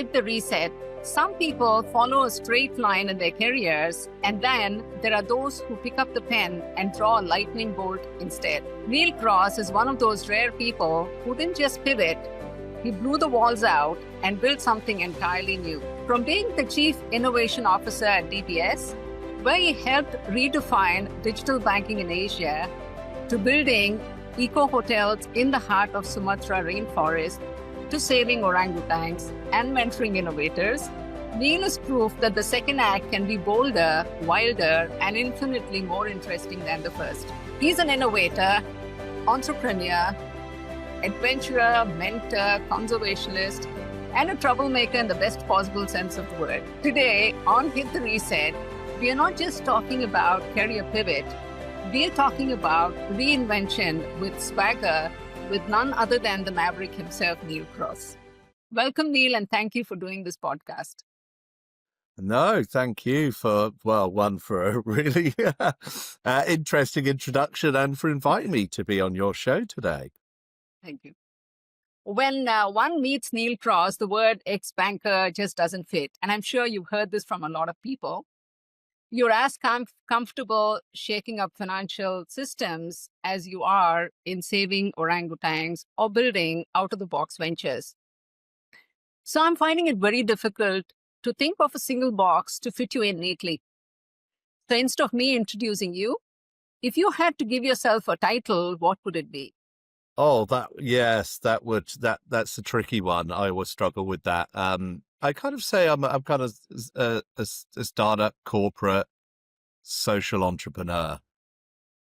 hit the reset. Some people follow a straight line in their careers, and then there are those who pick up the pen and draw a lightning bolt instead. Neal Cross is one of those rare people who didn't just pivot. He blew the walls out and built something entirely new. From being the Chief Innovation Officer at DBS, where he helped redefine digital banking in Asia, to building eco-hotels in the heart of Sumatra rainforest, to saving orangutans and mentoring innovators, Neal is proof that the second act can be bolder, wilder, and infinitely more interesting than the first. He's an innovator, entrepreneur, adventurer, mentor, conservationist, and a troublemaker in the best possible sense of the word. Today, on Hit the Reset, we are not just talking about career pivot, we are talking about reinvention with swagger, with none other than the maverick himself, Neal Cross. Welcome, Neal, and thank you for doing this podcast. No, thank you for a really interesting introduction and for inviting me to be on your show today. Thank you. When one meets Neal Cross, the word ex-banker just doesn't fit. And I'm sure you've heard this from a lot of people. You're as comfortable shaking up financial systems as you are in saving orangutans or building out-of-the-box ventures. So I'm finding it very difficult to think of a single box to fit you in neatly. So instead of me introducing you, if you had to give yourself a title, what would it be? Oh, that's a tricky one. I always struggle with that. I kind of say I'm kind of a startup corporate social entrepreneur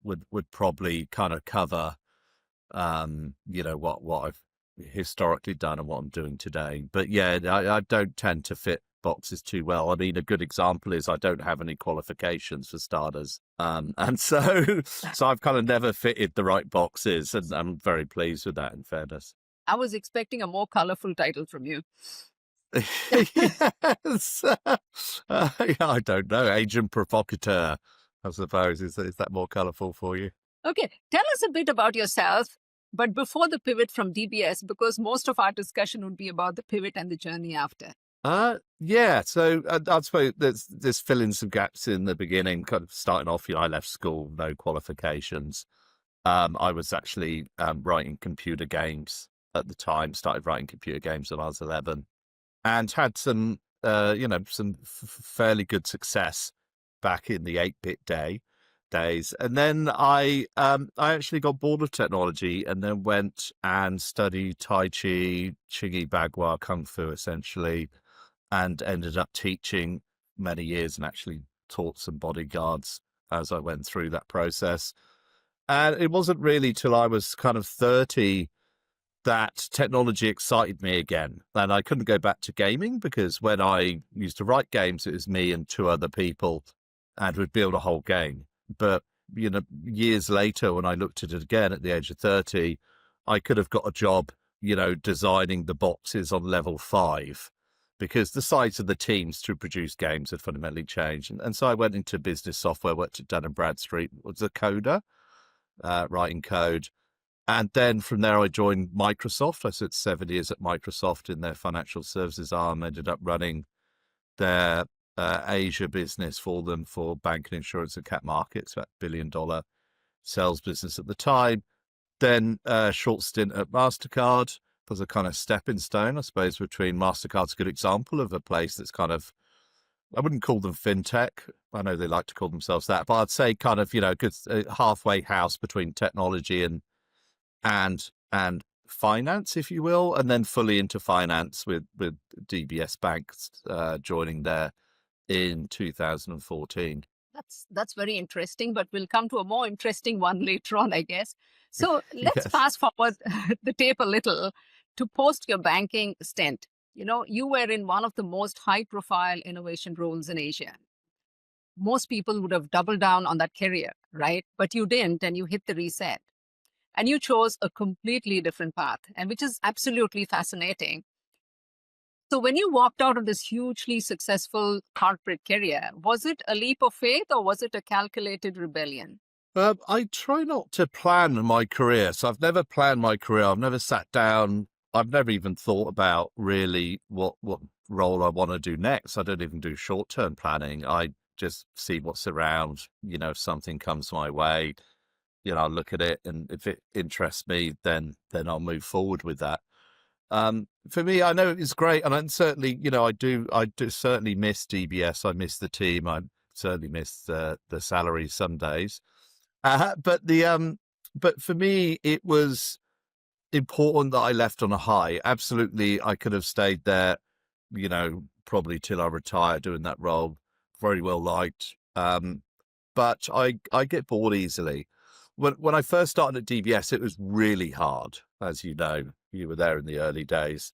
would probably kind of cover, what I've historically done and what I'm doing today. But yeah, I don't tend to fit boxes too well. I mean, a good example is I don't have any qualifications for starters. And so I've kind of never fitted the right boxes, and I'm very pleased with that, in fairness. I was expecting a more colorful title from you. Yes. I don't know. Agent provocateur, I suppose. Is that more colorful for you? Okay. Tell us a bit about yourself, but before the pivot from DBS, because most of our discussion would be about the pivot and the journey after. Yeah. So I suppose there's filling some gaps in the beginning, kind of starting off, I left school, no qualifications. I was actually writing computer games at the time, started writing computer games when I was 11. And had some, fairly good success back in the 8-bit days. And then I actually got bored of technology and then went and studied Tai Chi, Chingy Bagua, Kung Fu, essentially, and ended up teaching many years and actually taught some bodyguards as I went through that process. And it wasn't really till I was kind of 30 that technology excited me again. And I couldn't go back to gaming because when I used to write games, it was me and two other people and we'd build a whole game. But, years later, when I looked at it again at the age of 30, I could have got a job, designing the boxes on level 5 because the size of the teams to produce games had fundamentally changed. And so I went into business software, worked at Dun & Bradstreet, was a coder, writing code. And then from there, I joined Microsoft. I spent 7 years at Microsoft in their financial services arm, ended up running their Asia business for them for bank and insurance and cap markets, about $1 billion sales business at the time. Then a short stint at MasterCard was a kind of stepping stone, I suppose, between MasterCard's a good example of a place that's kind of, I wouldn't call them fintech. I know they like to call themselves that, but I'd say kind of, a good halfway house between technology and finance, if you will, and then fully into finance with DBS Bank joining there in 2014. That's very interesting, but we'll come to a more interesting one later on, I guess. So let's fast forward the tape a little to post your banking stint. You were in one of the most high-profile innovation roles in Asia. Most people would have doubled down on that career, right? But you didn't, and you hit the reset. And you chose a completely different path, and which is absolutely fascinating. So when you walked out of this hugely successful corporate career, was it a leap of faith or was it a calculated rebellion? I try not to plan my career. So I've never planned my career. I've never sat down I've never even thought about really what role I want to do next. I don't even do short-term planning. I just see what's around. If something comes my way, I'll look at it, and if it interests me, then I'll move forward with that. For me, I know it's great, and I'm certainly, I do certainly miss DBS. I miss the team. I certainly miss the salary some days. But for me, it was important that I left on a high. Absolutely, I could have stayed there, probably till I retire doing that role. Very well liked. But I get bored easily. When I first started at DBS, it was really hard, as you know. You were there in the early days,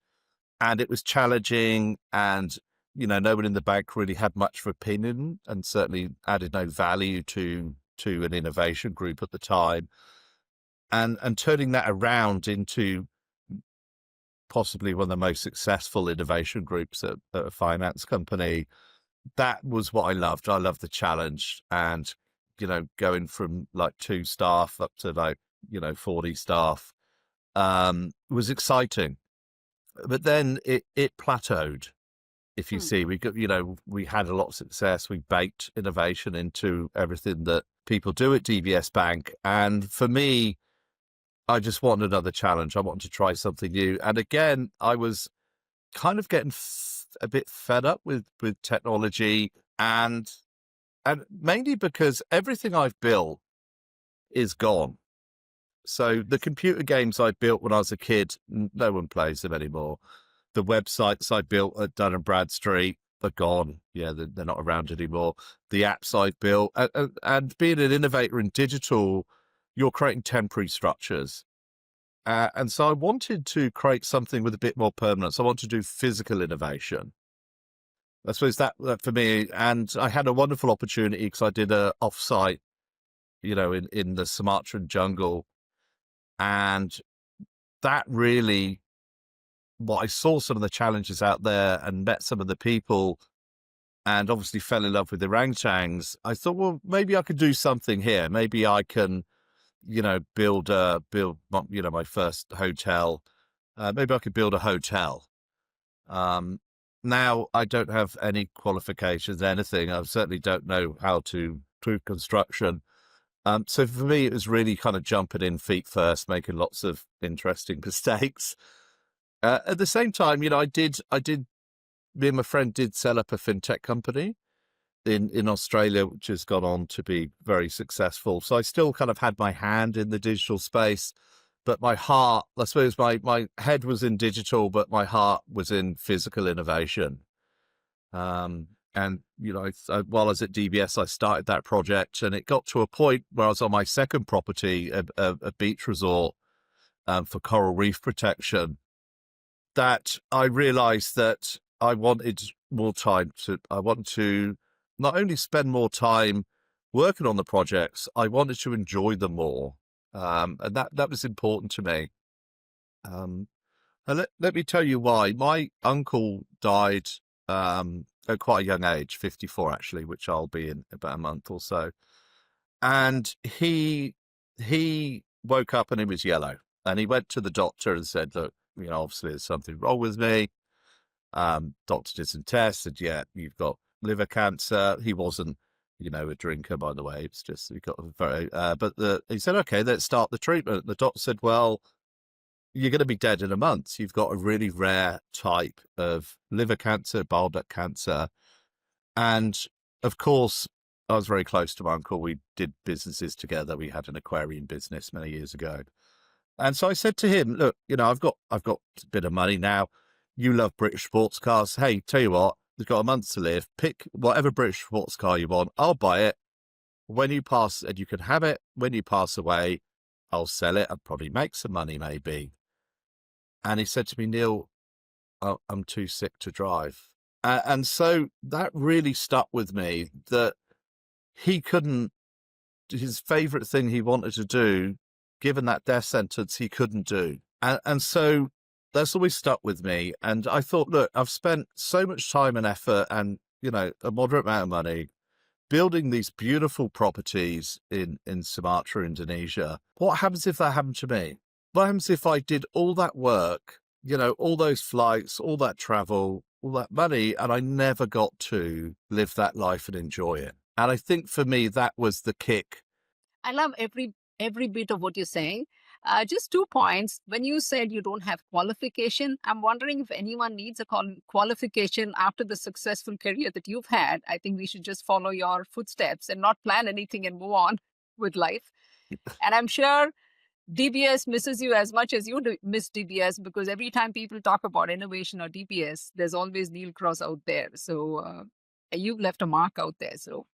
and it was challenging, and no one in the bank really had much of opinion, and certainly added no value to an innovation group at the time. And turning that around into possibly one of the most successful innovation groups at a finance company, that was what I loved. I loved the challenge, and going from like 2 staff up to like 40 staff was exciting. But then it plateaued. If you see, we had a lot of success. We baked innovation into everything that people do at DBS Bank, and for me, I just wanted another challenge. I wanted to try something new. And again, I was kind of getting a bit fed up with technology, and mainly because everything I've built is gone. So the computer games I built when I was a kid, no one plays them anymore. The websites I built at Dun& Bradstreet are gone. Yeah, they're not around anymore. The apps I've built, and being an innovator in digital, you're creating temporary structures. And so I wanted to create something with a bit more permanence. I want to do physical innovation. I suppose that for me, and I had a wonderful opportunity because I did a offsite, in the Sumatran jungle. And that really, I saw some of the challenges out there and met some of the people, and obviously fell in love with the orangutans. I thought, well, maybe I could do something here. Maybe I can, build my first hotel. Maybe I could build a hotel. Now I don't have any qualifications, anything. I certainly don't know how to do construction. So for me, it was really kind of jumping in feet first, making lots of interesting mistakes. At the same time, me and my friend did set up a fintech company in Australia, which has gone on to be very successful. So I still kind of had my hand in the digital space, but my heart, I suppose my head was in digital, but my heart was in physical innovation. And, while I was at DBS, I started that project, and it got to a point where I was on my second property, a beach resort for coral reef protection, that I realized that I wanted more time I wanted to not only spend more time working on the projects, I wanted to enjoy them more. And that was important to me. And let me tell you why. My uncle died at quite a young age, 54 actually, which I'll be in about a month or so. And he woke up and he was yellow. And he went to the doctor and said, look, obviously there's something wrong with me. Doctor did some tests, said, yeah, you've got liver cancer. He wasn't, a drinker, by the way. It's just, he got very, he said, okay, let's start the treatment. The doctor said, well, you're going to be dead in a month. You've got a really rare type of liver cancer, bile duct cancer. And of course, I was very close to my uncle. We did businesses together. We had an aquarium business many years ago. And so I said to him, look, I've got a bit of money now. You love British sports cars. Hey, tell you what, you've got a month to live. Pick whatever British sports car you want. I'll buy it. When you pass, and you can have it. When you pass away, I'll sell it. I'll probably make some money, maybe. And he said to me, Neal, I'm too sick to drive. And so that really stuck with me, that he couldn't, his favorite thing he wanted to do, given that death sentence, he couldn't do. And so that's always stuck with me. And I thought, look, I've spent so much time and effort and, a moderate amount of money building these beautiful properties in Sumatra, Indonesia. What happens if that happened to me? What happens if I did all that work all those flights, all that travel, all that money, and I never got to live that life and enjoy it. And I think for me, that was the kick. I love every bit of what you're saying. Just 2 points. When you said you don't have qualification, I'm wondering if anyone needs a qualification after the successful career that you've had. I think we should just follow your footsteps and not plan anything and move on with life. And I'm sure DBS misses you as much as you miss DBS, because every time people talk about innovation or DBS, there's always Neal Cross out there. So you've left a mark out there. So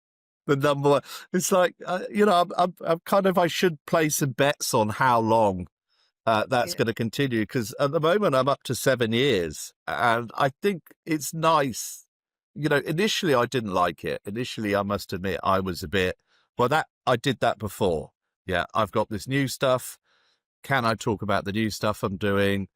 The number one. It's like, I'm kind of, I should place some bets on how long that's yeah, going to continue, because at the moment I'm up to 7 years, and I think it's nice. Initially I didn't like it. Initially, I must admit, I was a bit, well, that I did that before. Yeah, I've got this new stuff. Can I talk about the new stuff I'm doing?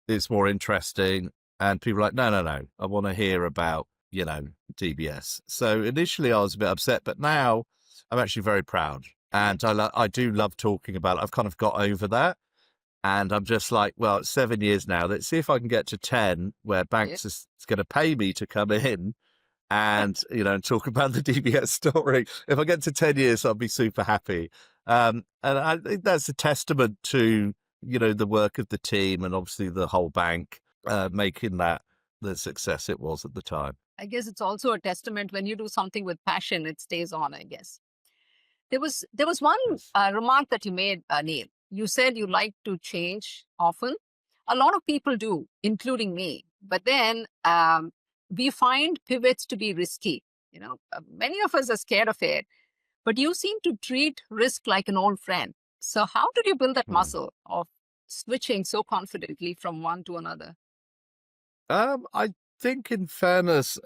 It's more interesting. And people are like, no, no, no. I want to hear about, DBS. So initially I was a bit upset, but now I'm actually very proud. And I do love talking about it. I've kind of got over that. And I'm just like, well, it's 7 years now. Let's see if I can get to 10 where yeah. banks is going to pay me to come in and, and talk about the DBS story. If I get to 10 years, I'll be super happy. And I think that's a testament to, the work of the team and obviously the whole bank making that the success it was at the time. I guess it's also a testament when you do something with passion, it stays on, I guess. There was one Yes. remark that you made, Neil. You said you like to change often. A lot of people do, including me. But then we find pivots to be risky. Many of us are scared of it. But you seem to treat risk like an old friend. So how did you build that Hmm. muscle of switching so confidently from one to another? I think, in fairness,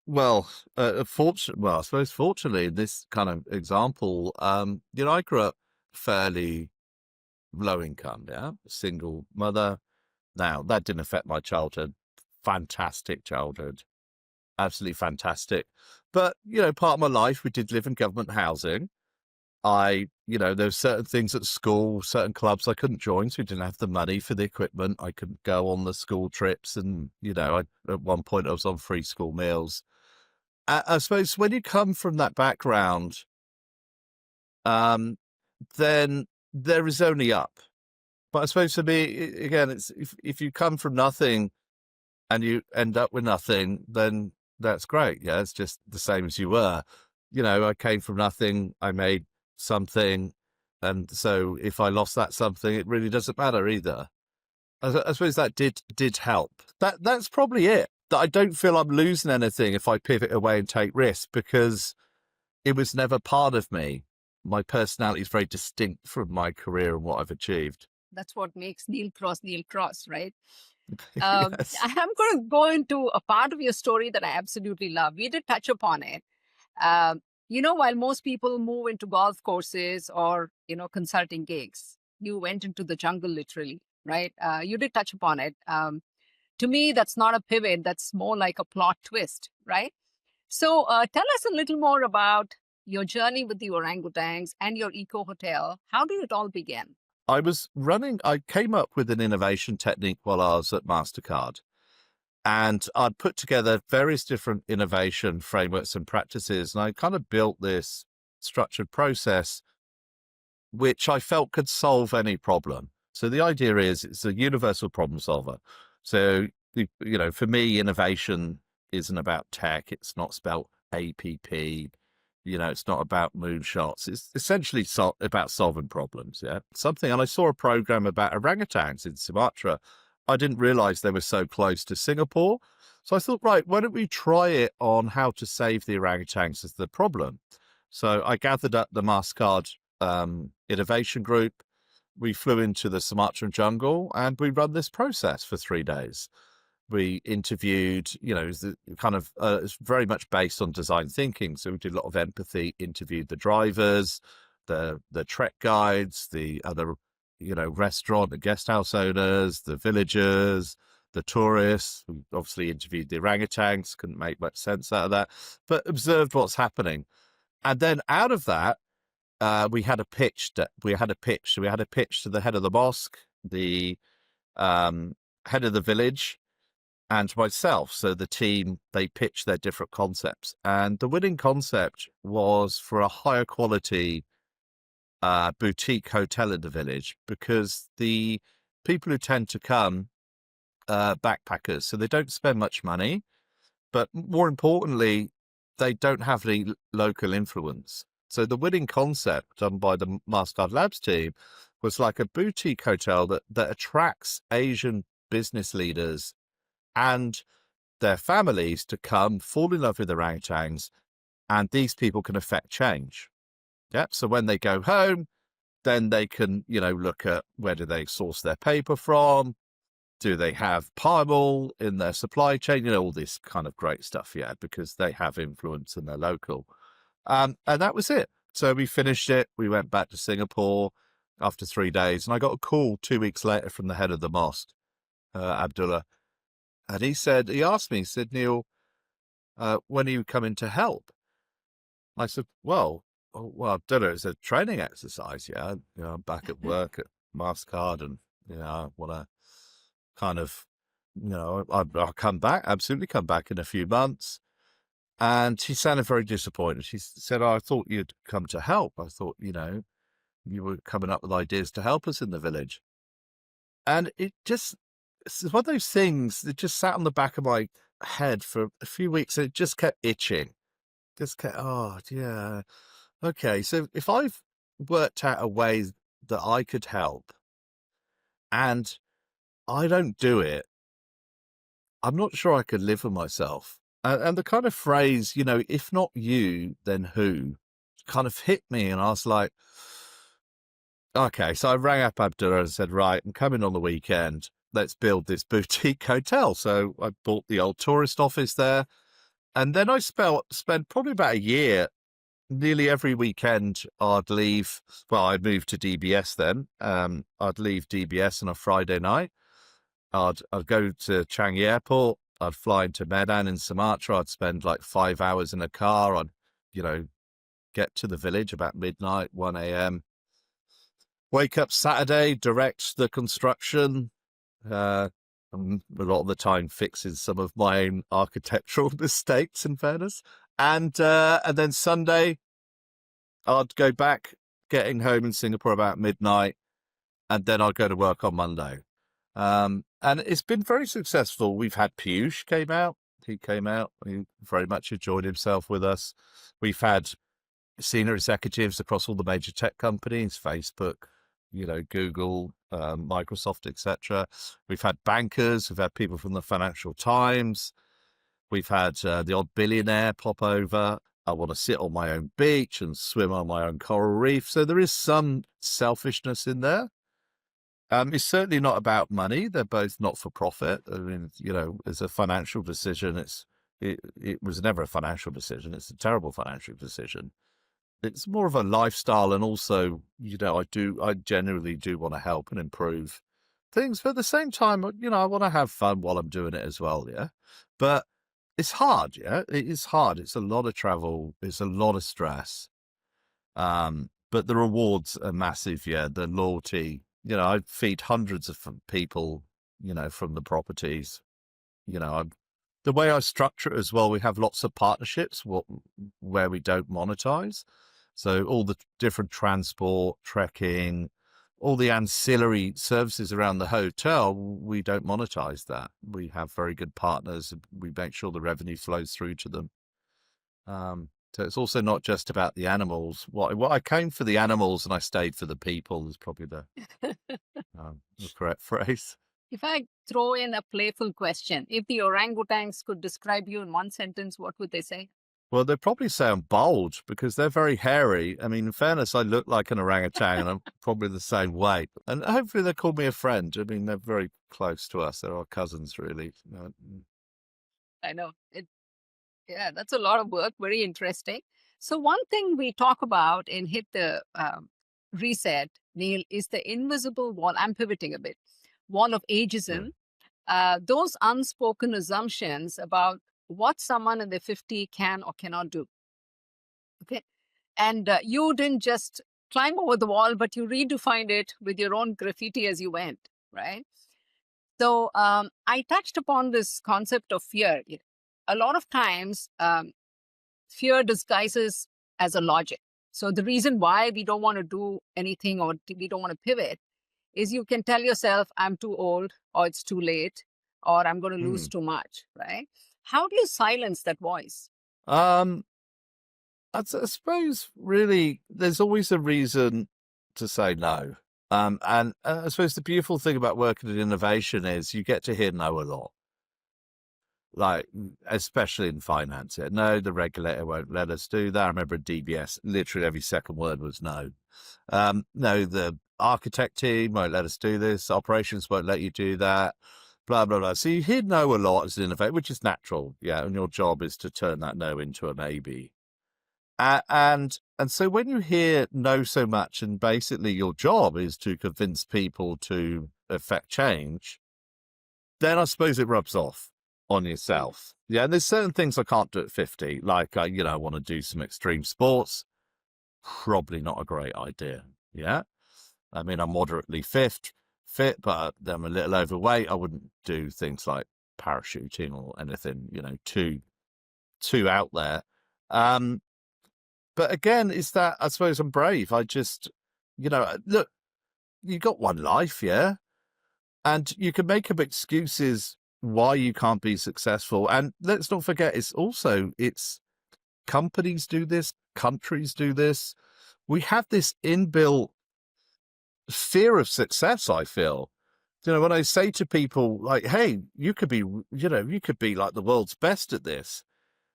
well, I suppose fortunately, in this kind of example, I grew up fairly low income, yeah, single mother. Now, that didn't affect my childhood. Fantastic childhood, absolutely fantastic. But, part of my life, we did live in government housing. There's certain things at school, certain clubs I couldn't join, so we didn't have the money for the equipment. I couldn't go on the school trips, and at one point I was on free school meals. I suppose when you come from that background, um, then there is only up. But I suppose for me, again, it's if you come from nothing and you end up with nothing, then that's great. Yeah, it's just the same as you were. I came from nothing, I made something, and so if I lost that something, it really doesn't matter either. I suppose that did help. That's probably it. That I don't feel I'm losing anything if I pivot away and take risks, because it was never part of me. My personality is very distinct from my career and what I've achieved. That's what makes Neal Cross, right? Yes. I'm going to go into a part of your story that I absolutely love. We did touch upon it. Um, while most people move into golf courses or, consulting gigs, you went into the jungle literally, right? You did touch upon it. To me, that's not a pivot. That's more like a plot twist, right? So tell us a little more about your journey with the orangutans and your eco hotel. How did it all begin? I came up with an innovation technique while I was at MasterCard. And I'd put together various different innovation frameworks and practices. And I kind of built this structured process which I felt could solve any problem. So the idea is it's a universal problem solver. So, for me, innovation isn't about tech. It's not spelled APP. It's not about moonshots. It's essentially about solving problems. Yeah. And I saw a program about orangutans in Sumatra. I didn't realize they were so close to Singapore. So I thought, right, why don't we try it on how to save the orangutans as the problem? So I gathered up the MasterCard innovation group. We flew into the Sumatran jungle and we run this process for 3 days. We interviewed, it's very much based on design thinking. So we did a lot of empathy, interviewed the drivers, the trek guides, the other, restaurant, the guest house owners, the villagers, the tourists. We obviously interviewed the orangutans, couldn't make much sense out of that, but observed what's happening. And then out of that, we had a pitch. So we had a pitch to the head of the mosque, the head of the village, and myself. So the team, they pitched their different concepts. And the winning concept was for a higher quality boutique hotel in the village, because the people who tend to come, backpackers, so they don't spend much money, but more importantly, they don't have any local influence. So the winning concept done by the Mastercard Labs team was like a boutique hotel that attracts Asian business leaders and their families to come fall in love with orangutans, and these people can affect change. Yep. So when they go home, then they can, look at where do they source their paper from? Do they have palm oil in their supply chain? All this kind of great stuff, yeah, because they have influence and they're local. And that was it. So we finished it. We went back to Singapore after 3 days, and I got a call 2 weeks later from the head of the mosque, Abdullah. And he asked me, he said, Neal, when are you coming to help? I said, well, Abdullah, it's a training exercise, yeah. I'm back at work at Mastercard, and, I want to kind of, I'll come back, absolutely come back in a few months. And she sounded very disappointed. She said, I thought you'd come to help. I thought, you were coming up with ideas to help us in the village. And it's one of those things that just sat on the back of my head for a few weeks, and it just kept itching. Oh, yeah. Okay, so if I've worked out a way that I could help and I don't do it, I'm not sure I could live with myself. And the kind of phrase, if not you, then who, kind of hit me. And I was like, okay. So I rang up Abdullah and said, right, I'm coming on the weekend. Let's build this boutique hotel. So I bought the old tourist office there. And then I spent probably about a year. Nearly every weekend I'd leave. Well, I'd move to DBS then. I'd leave DBS on a Friday night. I'd go to Changi Airport. I'd fly into Medan in Sumatra. I'd spend like 5 hours in a car. I'd, get to the village about midnight, 1 a.m. Wake up Saturday, direct the construction. A lot of the time fixing some of my own architectural mistakes, in fairness. And then Sunday, I'd go back, getting home in Singapore about midnight, and then I'd go to work on Monday. And it's been very successful. We've had Piyush came out. He came out. He very much enjoyed himself with us. We've had senior executives across all the major tech companies, Facebook, Google, Microsoft, etc. We've had bankers. We've had people from the Financial Times. We've had the odd billionaire pop over. I want to sit on my own beach and swim on my own coral reef. So there is some selfishness in there. It's certainly not about money. They're both not for profit. I mean, it's a financial decision. It was never a financial decision. It's a terrible financial decision. It's more of a lifestyle, and also, I genuinely do want to help and improve things. But at the same time, I want to have fun while I'm doing it as well. Yeah, but it's hard. Yeah, it is hard. It's a lot of travel. It's a lot of stress. But the rewards are massive. Yeah, the loyalty. I feed hundreds of people, from the properties. The way I structure it as well, we have lots of partnerships where we don't monetize. So all the different transport, trekking, all the ancillary services around the hotel, we don't monetize that. We have very good partners. We make sure the revenue flows through to them. So it's also not just about the animals. What I came for the animals and I stayed for the people is probably the correct phrase. If I throw in a playful question, if the orangutans could describe you in one sentence, what would they say? Well, they'd probably say I'm bold because they're very hairy. I mean, in fairness, I look like an orangutan and I'm probably the same weight. And hopefully they call me a friend. I mean, they're very close to us. They're our cousins, really. I know. Yeah, that's a lot of work. Very interesting. So one thing we talk about in Hit the Reset, Neal, is the invisible wall. I'm pivoting a bit. Wall of ageism. Those unspoken assumptions about what someone in their 50 can or cannot do. Okay. And you didn't just climb over the wall, but you redefined it with your own graffiti as you went, right? So I touched upon this concept of fear. A lot of times, fear disguises as a logic. So the reason why we don't want to do anything or we don't want to pivot is you can tell yourself, I'm too old, or it's too late, or I'm going to lose Hmm. too much, right? How do you silence that voice? Um, I suppose really there's always a reason to say no. And I suppose the beautiful thing about working in innovation is you get to hear no a lot. Like, especially in finance. Yeah, no, the regulator won't let us do that. I remember at DBS, literally every second word was no. No, the architect team won't let us do this. Operations won't let you do that. Blah, blah, blah. So you hear no a lot as an innovator, which is natural. Yeah. And your job is to turn that no into a maybe. And so when you hear no so much, and basically your job is to convince people to affect change, then I suppose it rubs off on yourself. Yeah, and there's certain things I can't do at 50, like I want to do some extreme sports. Probably not a great idea. Yeah, I mean I'm moderately fit, but I'm a little overweight. I wouldn't do things like parachuting or anything, too out there. Um, but again, is that I suppose I'm brave. I just, look, you got one life, yeah. And you can make up excuses why you can't be successful. And let's not forget, it's companies do this, countries do this. We have this inbuilt fear of success, I feel. When I say to people like, hey, you could be like the world's best at this.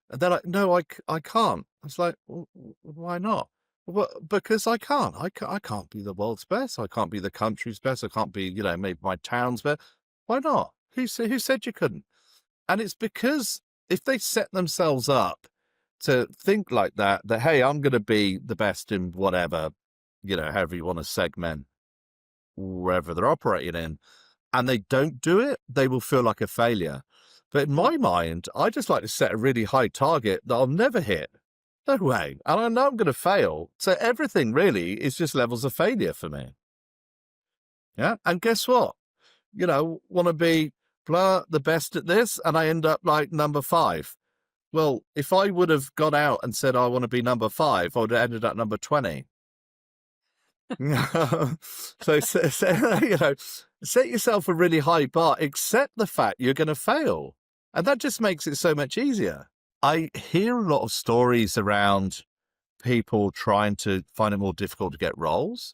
And they're like, no, I can't. It's like, well, why not? Well, because I can't. I can't be the world's best. I can't be the country's best. I can't be, maybe my town's best. Why not? Who said you couldn't? And it's because if they set themselves up to think like that, hey, I'm going to be the best in whatever, however you want to segment wherever they're operating in, and they don't do it, they will feel like a failure. But in my mind, I just like to set a really high target that I'll never hit. No way. And I know I'm going to fail. So everything really is just levels of failure for me. Yeah. And guess what? Want to be the best at this, and I end up like number 5. Well, if I would have gone out and said I want to be number 5, I would have ended up number 20. So, set yourself a really high bar, accept the fact you're going to fail. And that just makes it so much easier. I hear a lot of stories around people trying to find it more difficult to get roles.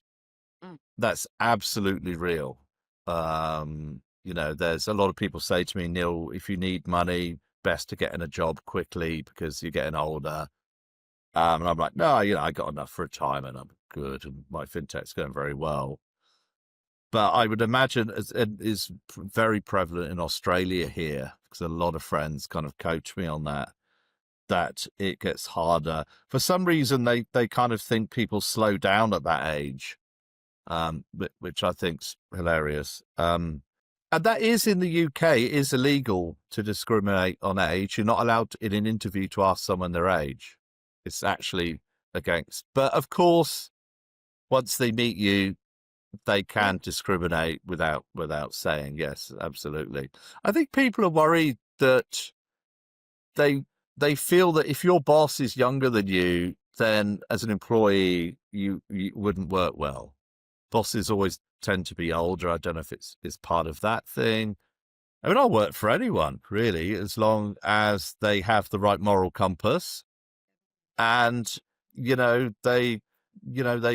That's absolutely real. There's a lot of people say to me, Neil, if you need money, best to get in a job quickly because you're getting older. And I'm like, no, I got enough for retirement. I'm good. And my fintech's going very well. But I would imagine it is very prevalent in Australia here because a lot of friends kind of coach me on that it gets harder. For some reason, they kind of think people slow down at that age, which I think's hilarious. And that is in the UK. It is illegal to discriminate on age. You're not allowed in an interview to ask someone their age. It's actually against. But of course, once they meet you, they can discriminate without saying. Yes, absolutely. I think people are worried that they feel that if your boss is younger than you, then as an employee, you wouldn't work well. Bosses always tend to be older. I don't know if it's part of that thing. I mean, I'll work for anyone, really, as long as they have the right moral compass and, they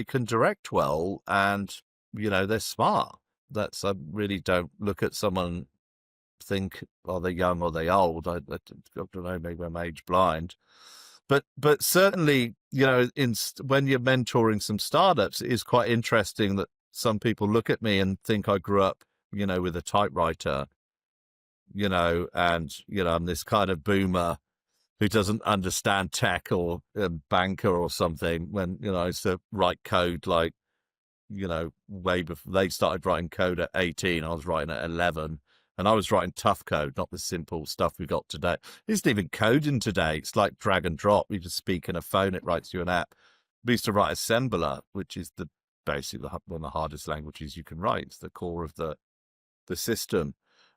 can direct well and, they're smart. I really don't look at someone, think, are they young or they old? I don't know, maybe I'm age blind. But certainly, when you're mentoring some startups, it is quite interesting that some people look at me and think I grew up, with a typewriter, and, I'm this kind of boomer who doesn't understand tech or a banker or something when, I used to write code like, way before they started writing code at 18. I was writing at 11. And I was writing tough code, not the simple stuff we got today. It isn't even coding today. It's like drag and drop. You just speak in a phone, it writes you an app. We used to write assembler, which is basically one of the hardest languages you can write. It's the core of the system.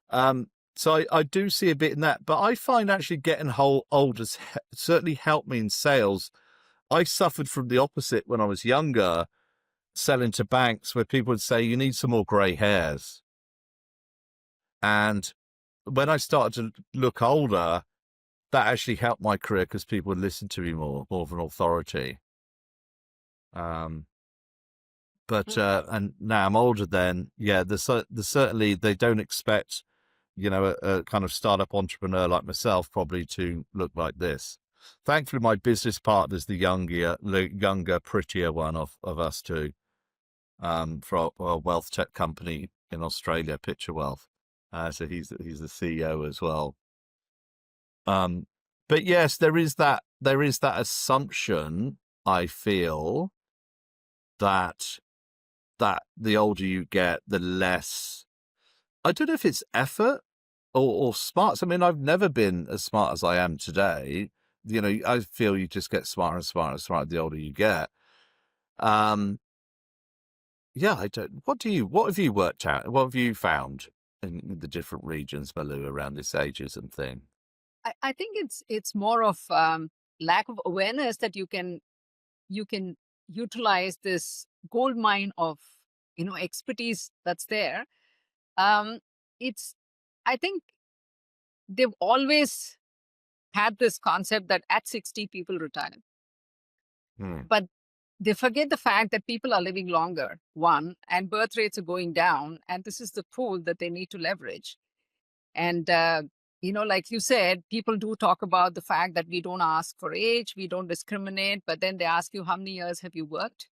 So I do see a bit in that, but I find actually getting older certainly helped me in sales. I suffered from the opposite when I was younger, selling to banks, where people would say, you need some more grey hairs. And when I started to look older, that actually helped my career because people would listen to me more of an authority. Um, but and now I'm older. Then, yeah, there's certainly they don't expect, a kind of startup entrepreneur like myself probably to look like this. Thankfully, my business partner's the younger, prettier one of us two. For a wealth tech company in Australia, Picture Wealth. So he's the CEO as well. But yes, there is that assumption, I feel, that the older you get, the less, I don't know if it's effort or smarts. I mean, I've never been as smart as I am today. I feel you just get smarter and smarter and smarter the older you get. Yeah, I don't. What have you worked out? What have you found in the different regions, Malou, around this ageism thing? I think it's more of lack of awareness that you can utilize this gold mine of expertise that's there. Um, it's I think they've always had this concept that at 60 people retire, Hmm. but they forget the fact that people are living longer, one, and birth rates are going down, and this is the pool that they need to leverage. And, like you said, people do talk about the fact that we don't ask for age, we don't discriminate, but then they ask you, how many years have you worked?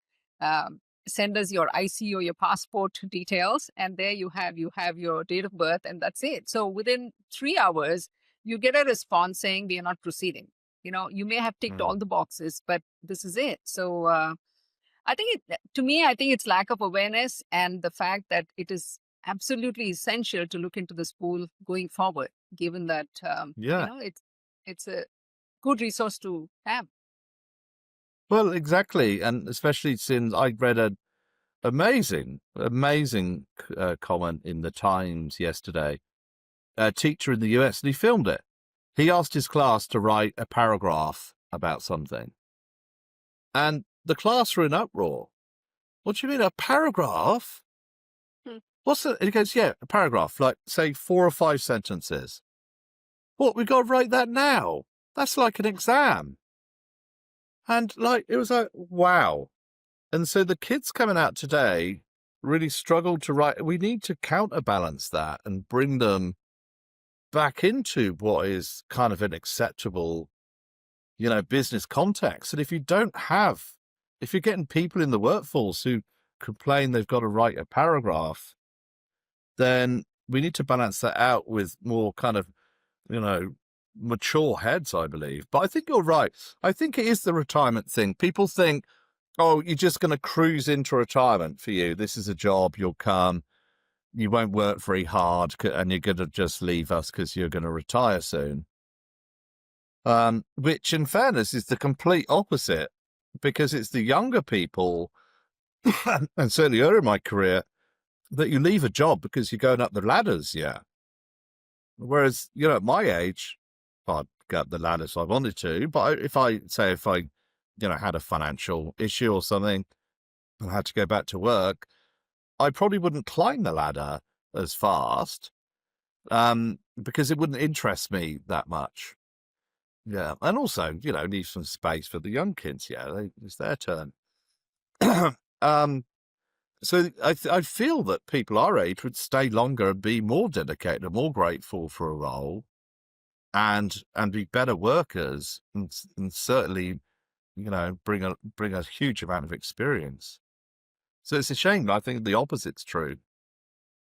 Um, Send us your IC or your passport details, and there you have your date of birth, and that's it. So within 3 hours, you get a response saying we are not proceeding. You may have ticked Hmm. all the boxes, but this is it. So I think to me, I think it's lack of awareness and the fact that it is absolutely essential to look into this pool going forward, given that, Yeah. it's a good resource to have. Well, exactly, and especially since I read an amazing comment in the Times yesterday. A teacher in the US, and he filmed it. He asked his class to write a paragraph about something, and the class were in uproar. What do you mean a paragraph? Hmm. What's it? And he goes, yeah, a paragraph, like say 4 or 5 sentences. What, we got to write that now? That's like an exam. And like, it was like, wow. And so the kids coming out today really struggled to write. We need to counterbalance that and bring them back into what is kind of an acceptable, business context. And if you're getting people in the workforce who complain they've got to write a paragraph, then we need to balance that out with more kind of, you know, mature heads, I believe. But I think you're right. I think it is the retirement thing. People think, oh, you're just going to cruise into retirement for you. This is a job. You'll come, you won't work very hard, and you're going to just leave us because you're going to retire soon. Which, in fairness, is the complete opposite, because it's the younger people, and certainly earlier in my career, that you leave a job because you're going up the ladders. Yeah. Whereas, at my age, I'd go up the ladders if I wanted to. But if I had a financial issue or something and had to go back to work, I probably wouldn't climb the ladder as fast, because it wouldn't interest me that much. Yeah. And also, need some space for the young kids. Yeah. It's their turn. um, so I feel that people our age would stay longer and be more dedicated and more grateful for a role, and be better workers, and certainly, bring a huge amount of experience. So it's a shame. I think the opposite's true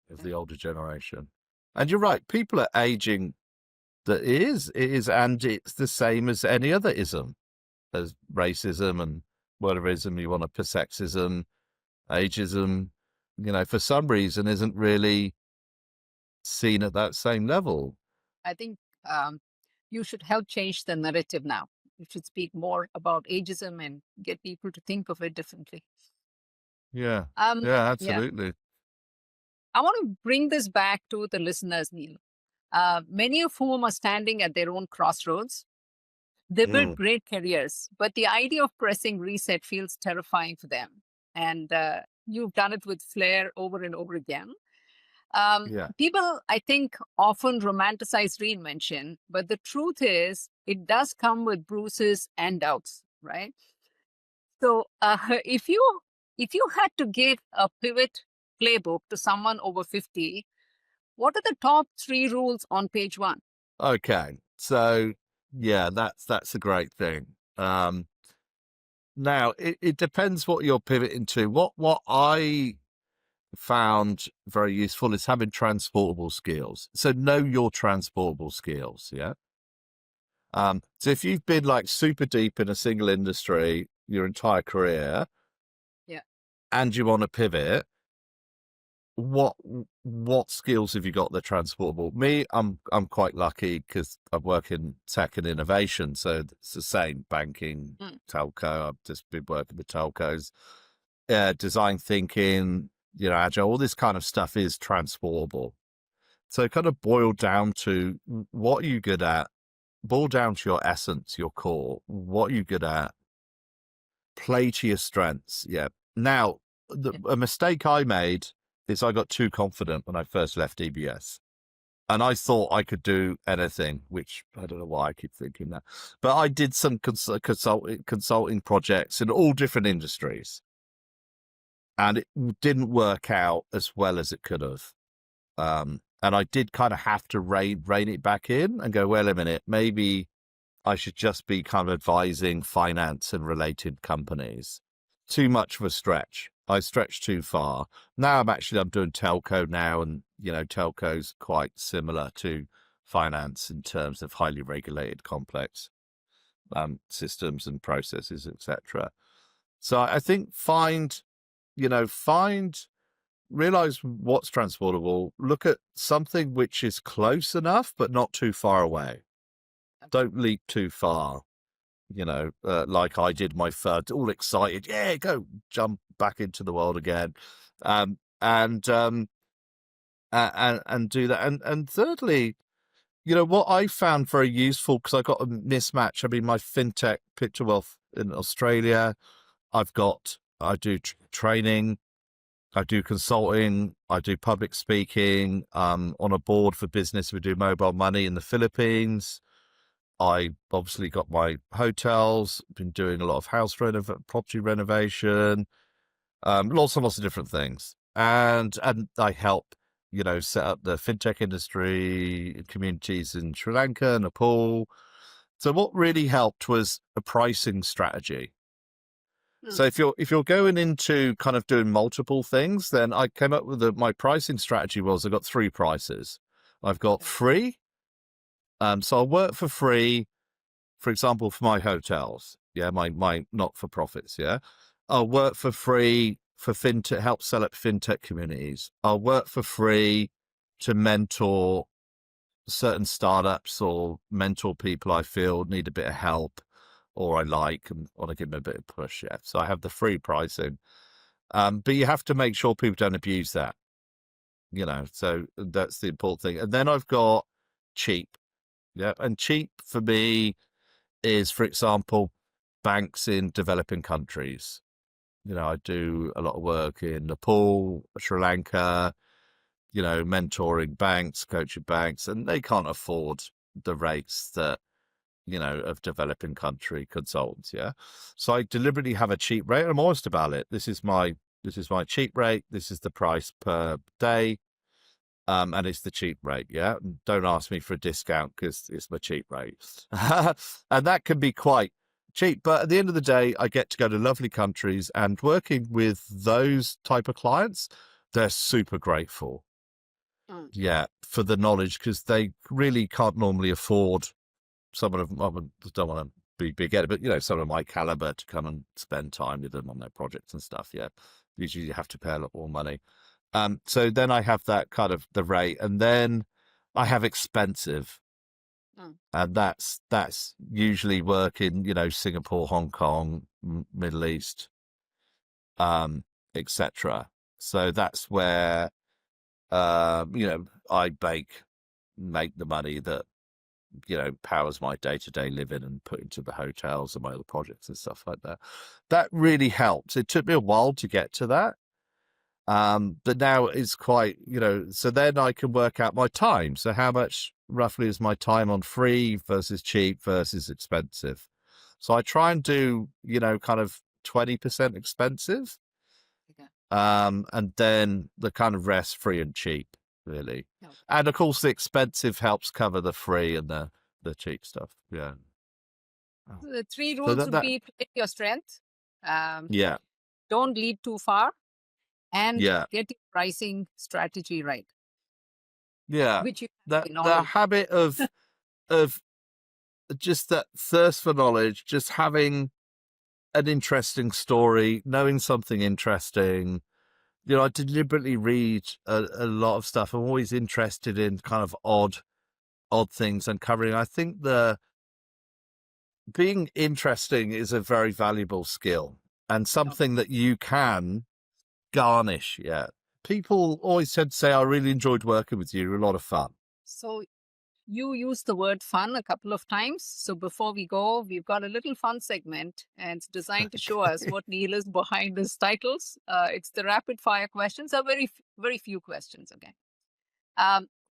of the older generation. And you're right, people are aging. That it is, and it's the same as any other ism. There's racism and whatever ism you want to put, sexism, ageism, for some reason isn't really seen at that same level. I think you should help change the narrative now. You should speak more about ageism and get people to think of it differently. Yeah. Um, Yeah, yeah. absolutely. I want to bring this back to the listeners, Neil. Many of whom are standing at their own crossroads. They build Mm, great careers, but the idea of pressing reset feels terrifying for them. And you've done it with flair over and over again. yeah. People, I think, often romanticize reinvention, but the truth is, it does come with bruises and doubts, right? So, if you had to give a pivot playbook to someone over 50, what are the top three rules on page one? Okay. So yeah, that's a great thing. Now it depends what you're pivoting to. What I found very useful is having transportable skills. So know your transportable skills. Yeah. So if you've been like super deep in a single industry your entire career Yeah. and you want to pivot, what what skills have you got that are transportable? Me, I'm quite lucky because I work in tech and innovation, so it's the same banking, Mm. telco. I've just been working with telcos, design thinking, agile, all this kind of stuff is transportable. So kind of boil down to what are you good at? Boil down to your essence, your core. What are you good at? Play to your strengths. Yeah. Now, Yeah. a mistake I made is I got too confident when I first left EBS. And I thought I could do anything, which I don't know why I keep thinking that. But I did some consulting projects in all different industries. And it didn't work out as well as it could have. And I did kind of have to rein it back in and go, well, a minute, maybe I should just be kind of advising finance and related companies. Too much of a stretch. I stretched too far. Now I'm doing telco now, and telco's quite similar to finance in terms of highly regulated, complex systems and processes, etc. So I think realize what's transportable. Look at something which is close enough but not too far away. Don't leap too far. Like I did my first, all excited, yeah, go jump back into the world again, and do that. And thirdly, what I found very useful because I got a mismatch. I mean, my fintech picture wealth in Australia, I do training, I do consulting, I do public speaking. On a board for business, we do mobile money in the Philippines. I obviously got my hotels, been doing a lot of property renovation, lots and lots of different things. And I help, set up the fintech industry communities in Sri Lanka, Nepal. So what really helped was a pricing strategy. So Mm. if you're going into kind of doing multiple things, then I came up with my pricing strategy was I got three prices. I've got Okay. free. So I work for free, for example, for my hotels, my not-for-profits, I'll work for free for fintech, help set up fintech communities. I'll work for free to mentor certain startups or mentor people I feel need a bit of help or I like and want to give them a bit of push, So I have the free pricing. But you have to make sure people don't abuse that, so that's the important thing. And then I've got cheap, and cheap for me is, for example, banks in developing countries. I do a lot of work in Nepal, Sri Lanka, mentoring banks, coaching banks, and they can't afford the rates that, of developing country consultants. Yeah. So I deliberately have a cheap rate. I'm honest about it. This is my cheap rate. This is the price per day. And it's the cheap rate, yeah. Don't ask me for a discount because it's my cheap rate, and that can be quite cheap. But at the end of the day, I get to go to lovely countries, and working with those type of clients, they're super grateful, Mm. for the knowledge because they really can't normally afford someone of I don't want to be big headed, but someone of my caliber to come and spend time with them on their projects and stuff. Yeah, usually you have to pay a lot more money. So then I have that kind of the rate, and then I have expensive, Mm. and that's usually work in Singapore, Hong Kong, Middle East, etc. So that's where I make the money that, powers my day-to-day living and put into the hotels and my other projects and stuff like that. That really helps. It took me a while to get to that. But now it's quite, so then I can work out my time. So how much roughly is my time on free versus cheap versus expensive? So I try and do, kind of 20% expensive. Okay. And then the kind of rest free and cheap, really. Okay. And of course the expensive helps cover the free and the cheap stuff. Yeah. So the three So rules would be pick your strength. yeah. Don't lead too far. And Yeah. get your pricing strategy right. Yeah. Which you The habit of just that thirst for knowledge, just having an interesting story, knowing something interesting. I deliberately read a lot of stuff. I'm always interested in kind of odd things uncovering. I think being interesting is a very valuable skill and something that you can garnish. Yeah. People always tend to say, I really enjoyed working with you. You're a lot of fun. So you used the word fun a couple of times. So before we go, we've got a little fun segment and it's designed to show us what Neal is behind his titles. It's the rapid fire questions. Are very few questions. Okay.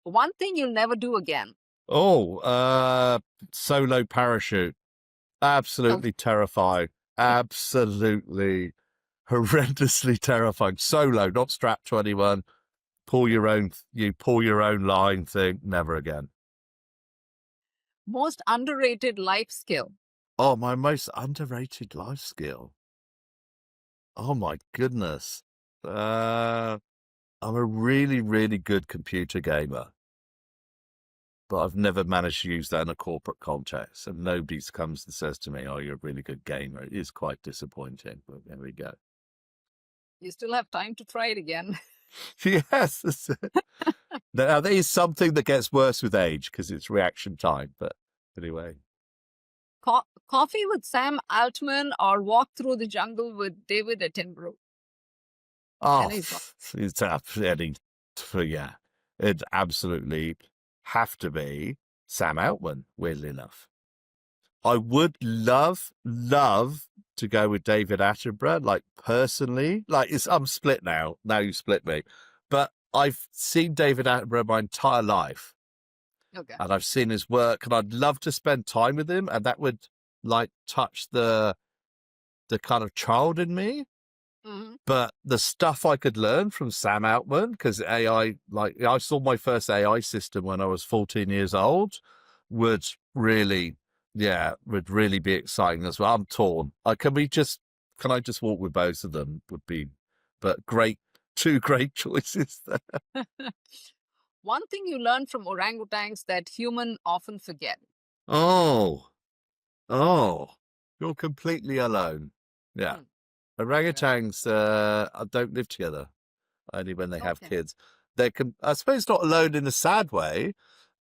One thing you'll never do again. Solo parachute. Absolutely terrifying. Absolutely horrendously terrifying. Solo, not strapped to anyone. Pull your own line thing. Never again. Most underrated life skill. Oh, my most underrated life skill. Oh my goodness. I'm a really, really good computer gamer. But I've never managed to use that in a corporate context. And nobody comes and says to me, oh, you're a really good gamer. It is quite disappointing, but there we go. You still have time to try it again. Yes. Now, there is something that gets worse with age because it's reaction time. But anyway. Coffee with Sam Altman or walk through the jungle with David Attenborough? Oh, it's absolutely, yeah. It absolutely have to be Sam Altman, weirdly enough. I would love to go with David Attenborough, like personally. Like I'm split now. Now you split me. But I've seen David Attenborough my entire life. Okay. And I've seen his work and I'd love to spend time with him. And that would like touch the kind of child in me. Mm-hmm. But the stuff I could learn from Sam Altman, because AI, like I saw my first AI system when I was 14 years old, would really be exciting as well. I'm torn. Can I just walk with both of them? Would be, but two great choices there. One thing you learn from orangutans that humans often forget. Oh, you're completely alone. Yeah. Orangutans don't live together, only when they have kids. I suppose not alone in a sad way,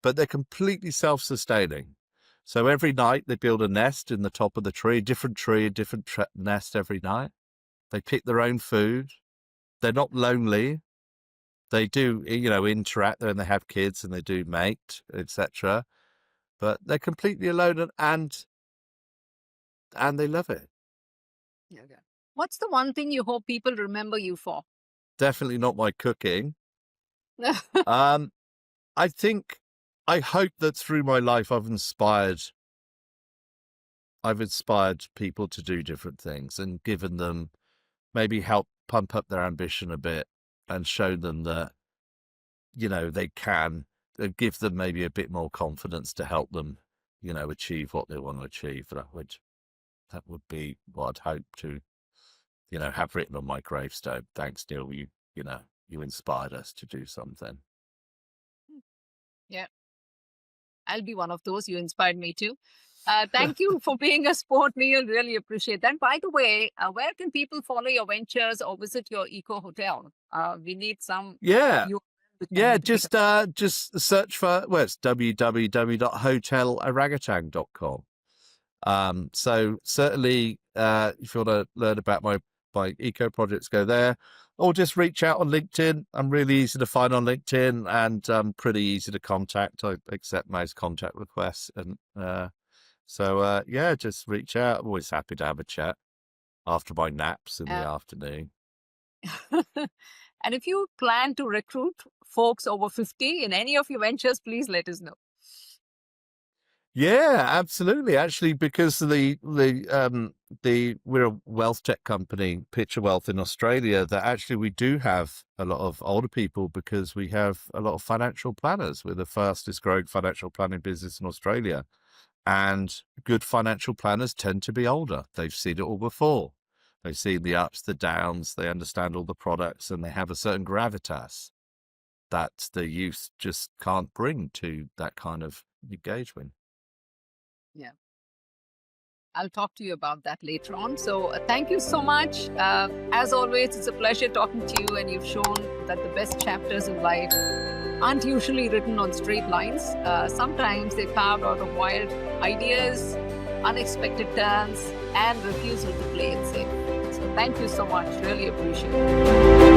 but they're completely self-sustaining. So every night they build a nest in the top of the tree, different nest every night. They pick their own food. They're not lonely. They do, interact there and they have kids and they do mate, etc. But they're completely alone and they love it. Okay. What's the one thing you hope people remember you for? Definitely not my cooking. I hope that through my life I've inspired people to do different things and given them, maybe help pump up their ambition a bit and show them that, they can, give them maybe a bit more confidence to help them, achieve what they want to achieve. That would be what I'd hope to, have written on my gravestone. Thanks, Neal. You inspired us to do something. Yeah. I'll be one of those. You inspired me too. Thank you for being a sport, Neal. Really appreciate that. By the way, where can people follow your ventures or visit your eco hotel? We need some. Yeah. Just search for, it's www.hotelerangutan.com. So certainly, if you want to learn about my eco projects, go there. or just reach out on LinkedIn. I'm really easy to find on LinkedIn and pretty easy to contact. I accept most contact requests. And just reach out. I'm always happy to have a chat after my naps in the afternoon. And if you plan to recruit folks over 50 in any of your ventures, please let us know. Yeah, absolutely. Actually, because we're a wealth tech company, Picture Wealth in Australia, that actually we do have a lot of older people because we have a lot of financial planners. We're the fastest growing financial planning business in Australia. And good financial planners tend to be older. They've seen it all before. They've seen the ups, the downs, they understand all the products, and they have a certain gravitas that the youth just can't bring to that kind of engagement. Yeah. I'll talk to you about that later on. So thank you so much. As always, it's a pleasure talking to you, and you've shown that the best chapters in life aren't usually written on straight lines. Sometimes they're carved out of wild ideas, unexpected turns, and refusal to play it safe. So thank you so much. Really appreciate it.